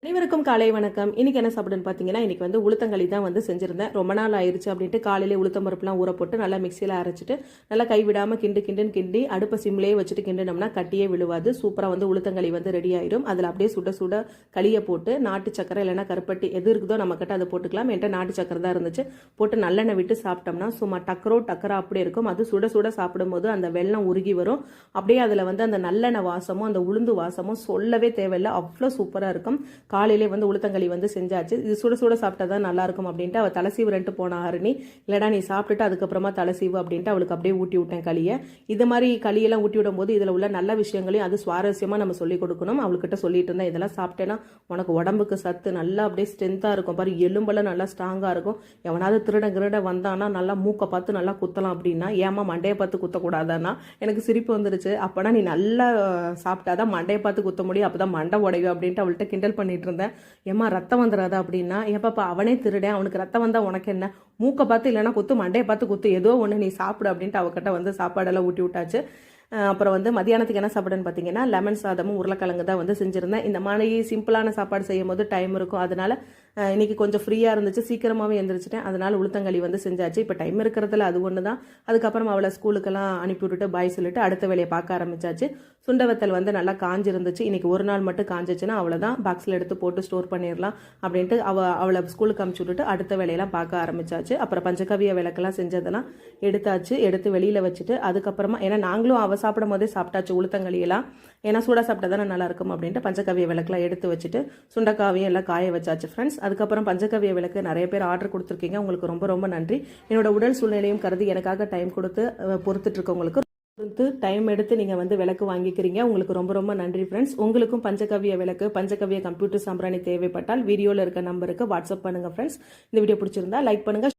அனைவருக்கும் காலை வணக்கம். இன்னைக்கு என்ன சாப்பிடுன்னு பார்த்தீங்கன்னா, இன்னைக்கு வந்து உளுத்தங்களி தான் வந்து செஞ்சிருந்தேன். ரொம்ப நாள் ஆயிருச்சு அப்படின்ட்டு காலையிலே உளுத்தம் பருப்புலாம் ஊற போட்டு நல்லா மிக்சியில் அரைச்சிட்டு நல்லா கைவிடாமல் கிண்டுன்னு கிண்டி அடுப்பை சிம்லேயே வச்சுட்டு கிண்டினோம்னா கட்டியே விழுவாது. சூப்பராக வந்து உளுத்தங்களி வந்து ரெடி ஆயிடும். அதில் அப்படியே சுட சுட களியை போட்டு நாட்டு சக்கரை இல்லைன்னா கருப்பட்டி எது இருக்குதோ நம்மக்கிட்ட அதை போட்டுக்கலாம். என்கிட்ட நாட்டு சக்கரை தான் இருந்துச்சு. போட்டு நல்லெண்ணெய் விட்டு சாப்பிட்டோம்னா சும்மா டக்கரா அப்படியே இருக்கும். அது சுட சுட சாப்பிடும்போது அந்த வெல்லம் உருகி வரும். அப்படியே அதில் வந்து அந்த நல்லெண்ணெய் வாசமும் அந்த உளுந்து வாசமும் சொல்லவே தேவையில்லை, அவ்வளோ சூப்பராக இருக்கும். காலையிலே வந்து உளுத்தங்களி வந்து செஞ்சாச்சு. இது சுட சுட சாப்பிட்டா தான் நல்லா இருக்கும் அப்படின்ட்டு அவள் தலைசீவுறன்ட்டு போனா ஹரிணி. இல்லடா நீ சாப்பிட்டுட்டு அதுக்கப்புறமா தலைசீவு அப்படின்ட்டு அவளுக்கு அப்படியே ஊட்டி விட்டேன் களியை. இது மாதிரி களியெல்லாம் ஊட்டி விடும் போது இதில் உள்ள நல்ல விஷயங்களையும் அது சுவாரஸ்யமாக நம்ம சொல்லிக் கொடுக்கணும். அவள்கிட்ட சொல்லிட்டு இருந்தேன், இதெல்லாம் சாப்பிட்டேன்னா உனக்கு உடம்புக்கு சத்து நல்லா அப்படியே ஸ்ட்ரென்த்தாக இருக்கும் பாரு, எலும்பெல்லாம் நல்லா ஸ்ட்ராங்காக இருக்கும். எவனாவது திருட வந்தானா நல்லா மூக்கை பார்த்து நல்லா குத்தலாம் அப்படின்னா, ஏமா மண்டையை பார்த்து குத்தக்கூடாதான்னா எனக்கு சிரிப்பு வந்துருச்சு. அப்போனா நீ நல்லா சாப்பிட்டாதான் மண்டையை பார்த்து குத்த முடியும், அப்போ தான் மண்டை உடையும் அப்படின்ட்டு அவள்கிட்ட கிண்டல் பண்ணிட்டு இருந்தேன். ஏமா ரத்தம் வந்துடாதா அப்படின்னா, ஏப்பாப்பா அவனே திருடேன், அவனுக்கு ரத்தம் வந்தா உனக்கு என்ன, மூக்கை பார்த்து இல்லைன்னா குத்து, மண்டையை பார்த்து குத்து, ஏதோ ஒன்று நீ சாப்பிடு அப்படின்ட்டு அவகிட்ட வந்து சாப்பாடெல்லாம் ஊட்டி விட்டாச்சு. அப்புறம் வந்து மதியானத்துக்கு என்ன சாப்பிடுன்னு பார்த்தீங்கன்னா, லெமன் சாதமும் உருளைக்கிழங்கு தான் வந்து செஞ்சுருந்தேன். இந்த மாதிரி சிம்பிளான சாப்பாடு செய்யும் போது டைம் இருக்கும். அதனால இன்னைக்கு கொஞ்சம் ஃப்ரீயாக இருந்துச்சு, சீக்கிரமாகவே எழுந்திரிச்சிட்டேன். அதனால உளுத்தங்களி வந்து செஞ்சாச்சு. இப்போ டைம் இருக்கிறதுல அது ஒன்று தான். அதுக்கப்புறம் அவளை ஸ்கூலுக்கெல்லாம் அனுப்பி விட்டுட்டு பாய் சொல்லிட்டு அடுத்த வேலையை பார்க்க ஆரம்பிச்சாச்சு. சுண்டவத்தல் வந்து நல்லா காஞ்சிருந்துச்சு. இன்னைக்கு ஒரு நாள் மட்டும் காஞ்சிச்சுன்னா அவ்வளோதான், பாக்ஸில் எடுத்து போட்டு ஸ்டோர் பண்ணிடலாம் அப்படின்ட்டு அவளை ஸ்கூலுக்கு அனுப்பிச்சு விட்டுட்டு அடுத்த வேலையெல்லாம் பார்க்க ஆரம்பிச்சாச்சு. அப்புறம் பஞ்சகவிய விளக்கெல்லாம் செஞ்சதெல்லாம் எடுத்தாச்சு. எடுத்து வெளியில் வச்சுட்டு அதுக்கப்புறமா ஏன்னா நாங்களும் அவள் சாப்பிடும் போதே சாப்பிட்டாச்சு உளுத்தங்களியெல்லாம். ஏன்னா சூடாக சாப்பிட்டா தானே நல்லா இருக்கும் அப்படின்ட்டு பஞ்சகவிய விளக்கெல்லாம் எடுத்து வச்சுட்டு சுண்டக்காவையும் எல்லாம் காய வச்சாச்சு ஃப்ரெண்ட்ஸ். அதுக்கப்புறம் பஞ்சகவிய விளக்கு நிறைய பேர் ஆர்டர் கொடுத்துருக்கீங்க, உங்களுக்கு ரொம்ப ரொம்ப நன்றி. என்னோட உடல் சூழ்நிலையும் கருதி எனக்காக டைம் கொடுத்து பொறுத்துட்டு இருக்கவங்களுக்கு டைம் எடுத்து நீங்கள் வந்து விளக்கு வாங்கிக்கிறீங்க, உங்களுக்கு ரொம்ப ரொம்ப நன்றி ஃப்ரெண்ட்ஸ். உங்களுக்கும் பஞ்சகவிய விளக்கு பஞ்சகவிய கம்ப்யூட்டர் சாம்பிராணி தேவைப்பட்டால் வீடியோவில் இருக்க நம்பருக்கு வாட்ஸ்அப் பண்ணுங்கள் ஃப்ரெண்ட்ஸ். இந்த வீடியோ பிடிச்சிருந்தா லைக் பண்ணுங்கள்.